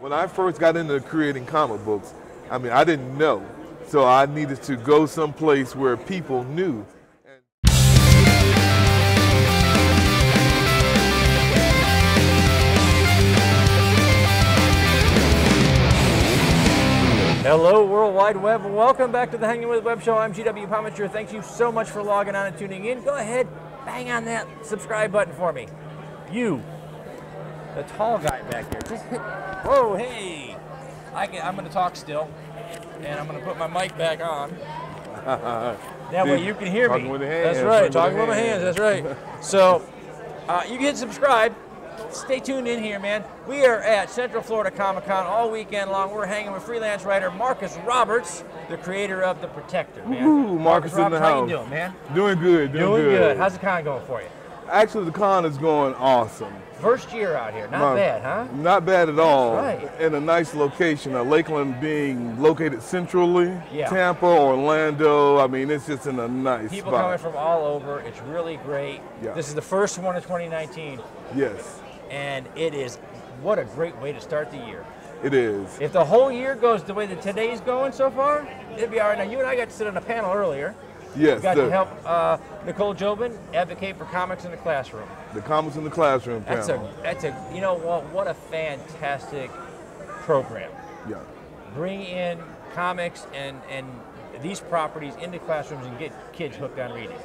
When I first got into creating comic books, I mean, I didn't know. So I needed to go someplace where people knew. Hello, World Wide Web. Welcome back to the Hangin With Web Show. I'm GW Pomichter. Thank you so much for logging on and tuning in. Go ahead, bang on that subscribe button for me. You, the tall guy back there, just hit. Whoa, hey! I'm going to talk still, and I'm going to put my mic back on. That way you can hear me. Talking with the hands. That's right, talking with my hands. That's right. So you can hit subscribe. Stay tuned in here, man. We are at Central Florida Comic-Con all weekend long. We're hanging with freelance writer Marcus Roberts, the creator of The Protector, man. Ooh, Marcus in the house. How you doing, man? Doing good, doing good. How's the con going for you? Actually, the con is going awesome. First year out here. Not bad, huh? Not bad at all. That's right. In a nice location. Lakeland being located centrally. Yeah. Tampa, Orlando. I mean, it's just in a nice People spot. coming from all over. It's really great. Yeah. This is the first one of 2019. Yes. And it is, what a great way to start the year. It is. If the whole year goes the way that today's going so far, it'd be all right. Now, you and I got to sit on a panel earlier. Yes. We got to help Nicole Jobin advocate for comics in the classroom. The comics in the classroom panel. That's a, you know what a fantastic program. Yeah. Bring in comics and these properties into classrooms and get kids hooked on reading.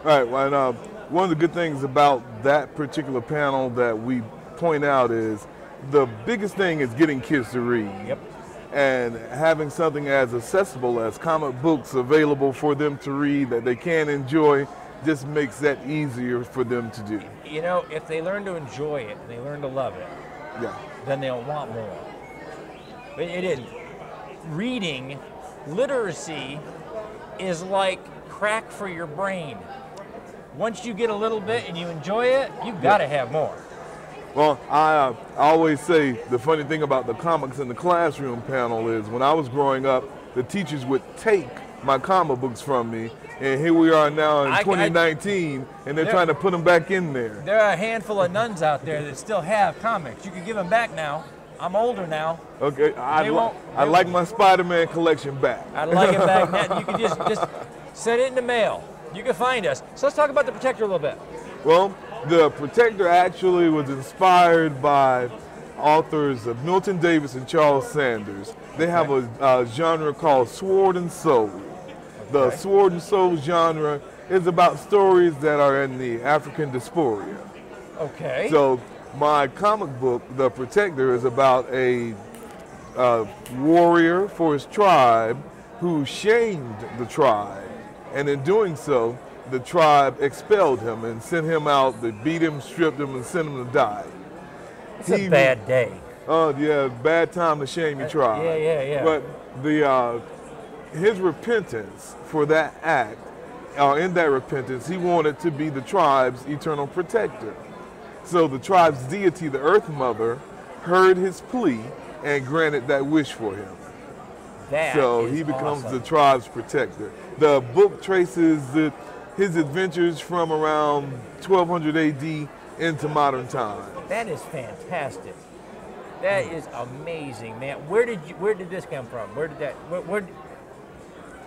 Right, well, one of the good things about that particular panel that we point out is the biggest thing is getting kids to read. Yep. And having something as accessible as comic books available for them to read that they can enjoy just makes that easier for them to do. You know, if they learn to enjoy it, they learn to love it, Yeah. then they'll want more. But it is. Reading, literacy is like crack for your brain. Once you get a little bit and you enjoy it, you've got to have more. Well, I always say the funny thing about the comics in the classroom panel is when I was growing up, the teachers would take my comic books from me, and here we are now in 2019, and they're trying to put them back in there. There are a handful of nuns out there that still have comics. You can give them back now. I'm older now. Okay, I like my Spider-Man collection back. I'd like it back now. You can just send it in the mail. You can find us. So let's talk about The Protector a little bit. Well, The Protector actually was inspired by authors of Milton Davis and Charles Sanders. They have a genre called Sword and Soul. The Sword and Soul genre is about stories that are in the African diaspora. Okay. So my comic book, The Protector, is about a warrior for his tribe who shamed the tribe. And in doing so, the tribe expelled him and sent him out. They beat him, stripped him, and sent him to die. It's a bad day. Oh, yeah, bad time to shame your tribe. Yeah. But his repentance for that act, in that repentance, he wanted to be the tribe's eternal protector. So the tribe's deity, the Earth Mother, heard his plea and granted that wish for him. So he becomes the tribe's protector. The book traces his adventures from around 1200 AD into modern times. That is fantastic. That is amazing, man. Where did this come from? Where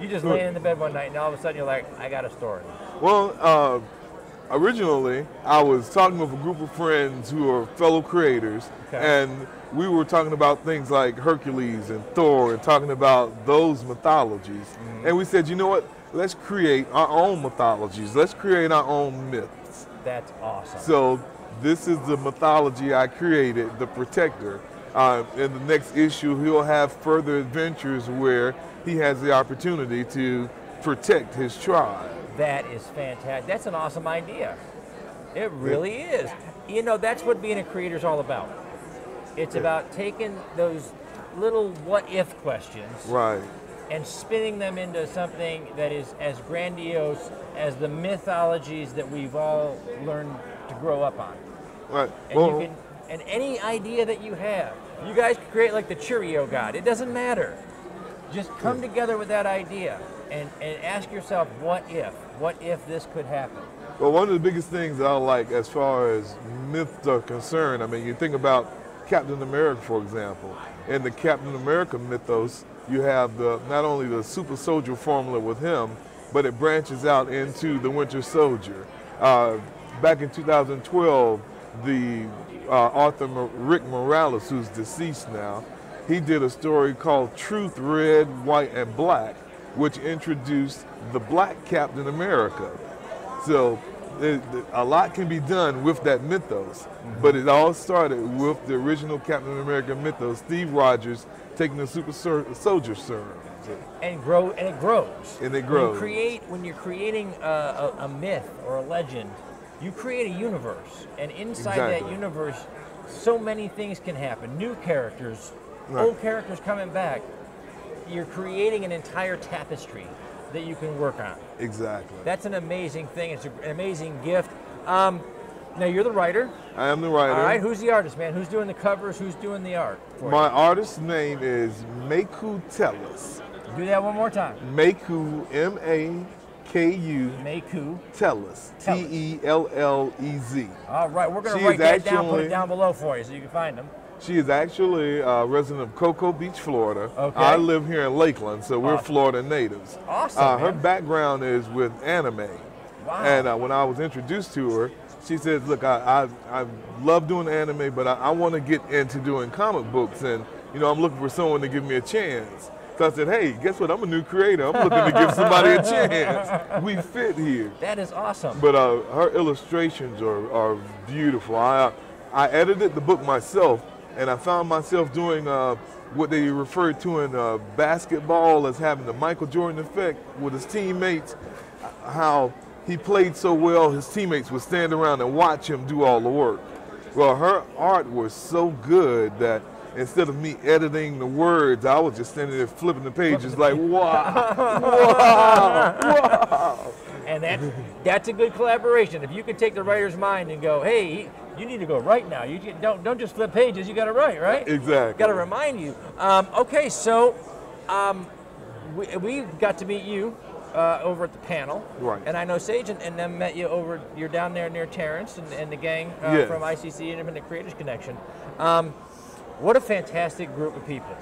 you just laying in the bed one night and all of a sudden you're like, I got a story. Well, originally I was talking with a group of friends who are fellow creators, and we were talking about things like Hercules and Thor and talking about those mythologies. And we said, you know what? Let's create our own mythologies. Let's create our own myths. That's awesome. So this is the mythology I created, The Protector. In the next issue, he'll have further adventures where he has the opportunity to protect his tribe. That is fantastic. That's an awesome idea. It really is. You know, that's what being a creator is all about. It's about taking those little what-if questions and spinning them into something that is as grandiose as the mythologies that we've all learned to grow up on. Right. And, and any idea that you have, you guys can create like the Cheerio God. It doesn't matter. Just come together with that idea and ask yourself, what if this could happen? Well, one of the biggest things that I like as far as myths are concerned, I mean, you think about Captain America, for example. In the Captain America mythos, you have not only the super soldier formula with him, but it branches out into the Winter Soldier. Back in 2012, the author Rick Morales, who's deceased now, he did a story called Truth, Red, White, and Black, which introduced the Black Captain America. So a lot can be done with that mythos, but it all started with the original Captain America mythos, Steve Rogers taking the super soldier serum. And it grows. And it grows. When you're creating a myth or a legend, you create a universe, and inside that universe, so many things can happen. New characters, old characters coming back. You're creating an entire tapestry that you can work on. Exactly. That's an amazing thing. It's an amazing gift. Now you're the writer. I am the writer. All right. Who's the artist, man? Who's doing the covers? Who's doing the art? My artist's name is Meku Tellis. Do that one more time. Meku, M-A-K-U. Meku Tellis. T-E-L-L-E-Z. All right. We're going to write that down. Put it down below for you so you can find them. She is actually a resident of Cocoa Beach, Florida. Okay. I live here in Lakeland, so we're Florida natives. Awesome. Her background is with anime. Wow. And when I was introduced to her, she said, look, I love doing anime, but I want to get into doing comic books, and I'm looking for someone to give me a chance. So I said, hey, guess what? I'm a new creator. I'm looking to give somebody a chance. We fit here. That is awesome. But her illustrations are beautiful. I edited the book myself, and I found myself doing what they refer to in basketball as having the Michael Jordan effect with his teammates, how he played so well, his teammates would stand around and watch him do all the work. Well, her art was so good that instead of me editing the words, I was just standing there flipping the pages like, wow, wow, wow. And that's a good collaboration. If you could take the writer's mind and go, hey, you need to go write now. You don't just flip pages, you got to write, right? Exactly. Got to remind you. Okay, so we got to meet you over at the panel. Right. And I know Sage and them met you you're down there near Terrence and the gang Yes. from ICC, Independent Creators Connection. What a fantastic group of people.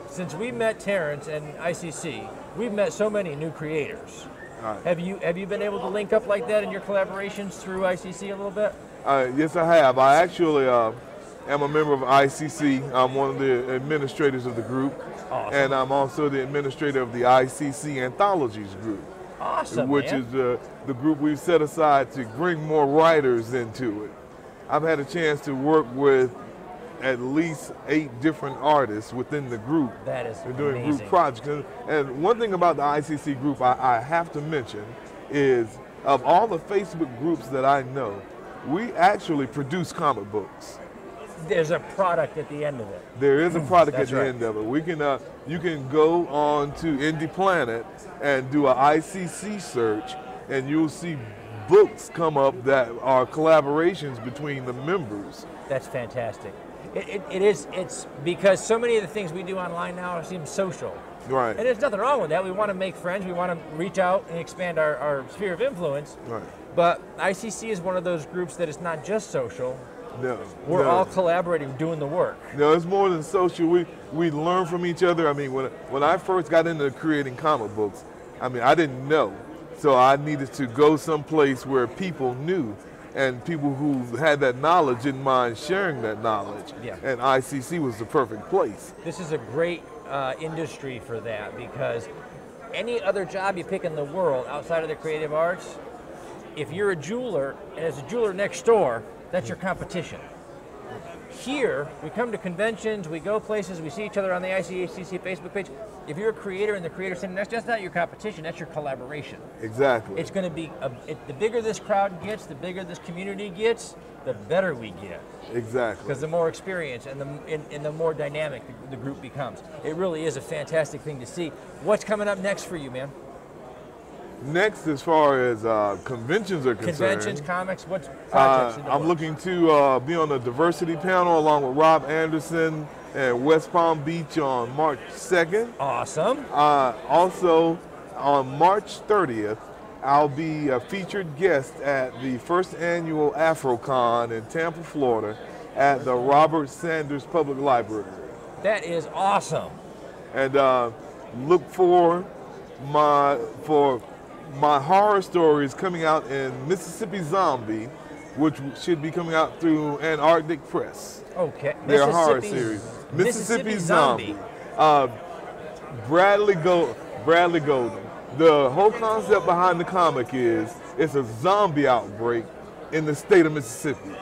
Since we met Terrence and ICC, we've met so many new creators. Right. Have you been able to link up like that in your collaborations through ICC a little bit? Yes, I have. I actually am a member of ICC. I'm one of the administrators of the group. Awesome. And I'm also the administrator of the ICC Anthologies group. Awesome, which man. is the group we've set aside to bring more writers into it. I've had a chance to work with at least 8 different artists within the group. That is doing amazing. group projects. And one thing about the ICC group I have to mention is of all the Facebook groups that I know, we actually produce comic books. There's a product at the end of it. There is a product at That's the right. end of it. We can, you can go on to Indie Planet and do an ICC search, and you'll see books come up that are collaborations between the members. That's fantastic. It's because so many of the things we do online now seem social. Right. And there's nothing wrong with that. We want to make friends. We want to reach out and expand our sphere of influence. Right. But ICC is one of those groups that is not just social. No. We're no. all collaborating, doing the work. No, it's more than social. We learn from each other. I mean, when I first got into creating comic books, I mean, I didn't know. So I needed to go someplace where people knew, and people who had that knowledge didn't mind sharing that knowledge. Yeah. And ICC was the perfect place. This is a great industry for that, because any other job you pick in the world outside of the creative arts, if you're a jeweler and there's a jeweler next door, that's your competition. Here, we come to conventions, we go places, we see each other on the ICC Facebook page. If you're a creator in the creator center, that's just not your competition, that's your collaboration. Exactly. It's going to be, the bigger this crowd gets, the bigger this community gets, the better we get. Exactly. Because the more experience and the more dynamic the group becomes. It really is a fantastic thing to see. What's coming up next for you, man? Next, as far as conventions are concerned, Conventions, comics, what's projects? in the I'm works? looking to be on the diversity panel along with Rob Anderson and West Palm Beach on March 2nd. Awesome. Also, on March 30th, I'll be a featured guest at the first annual AfroCon in Tampa, Florida, at the Robert Sanders Public Library. That is awesome. And look for my horror stories coming out in Mississippi Zombie, which should be coming out through Antarctic Press. Okay. Their horror series. Mississippi Zombie. Bradley Golden. The whole concept behind the comic is it's a zombie outbreak in the state of Mississippi.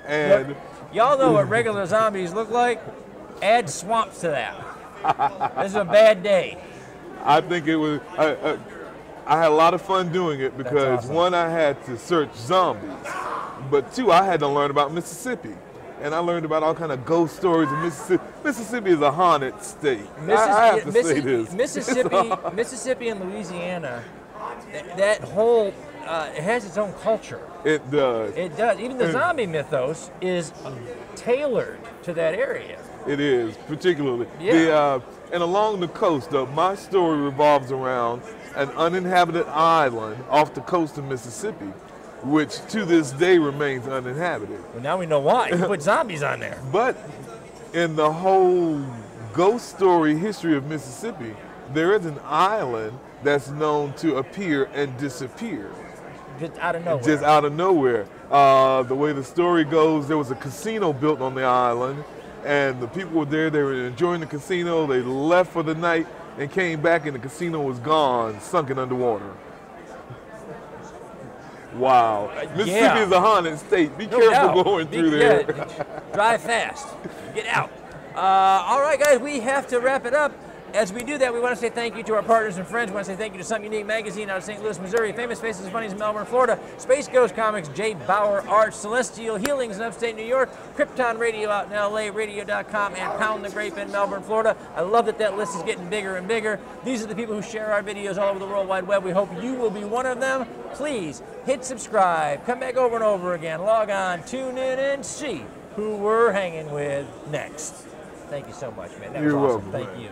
And y'all know what regular zombies look like? Add swamps to that. This is a bad day. I think it was, I had a lot of fun doing it because awesome. one, I had to search zombies, but two, I had to learn about Mississippi. And I learned about all kind of ghost stories in Mississippi. Mississippi is a haunted state. I have to say this. Mississippi and Louisiana, that whole, it has its own culture. It does. It does. Even the zombie mythos is tailored to that area. It is, particularly. Yeah. And along the coast, my story revolves around an uninhabited island off the coast of Mississippi, which to this day remains uninhabited. Well, now we know why. You put zombies on there. But in the whole ghost story history of Mississippi, there is an island that's known to appear and disappear. Just out of nowhere. Just out of nowhere. The way the story goes, there was a casino built on the island, and the people were there, they were enjoying the casino, they left for the night and came back and the casino was gone, sunken underwater. Wow. Mississippi is a haunted state. Be careful going through there. Drive fast. Get out. All right, guys, we have to wrap it up. As we do that, we want to say thank you to our partners and friends. We want to say thank you to Something Unique Magazine out of St. Louis, Missouri, Famous Faces and Funnies in Melbourne, Florida, Space Ghost Comics, J. Bauer Art, Celestial Healings in upstate New York, Krypton Radio out in LA, Radio.com, and Pound the Grape in Melbourne, Florida. I love that that list is getting bigger and bigger. These are the people who share our videos all over the World Wide Web. We hope you will be one of them. Please hit subscribe. Come back over and over again. Log on, tune in, and see who we're hanging with next. Thank you so much, man. That was awesome. Thank you.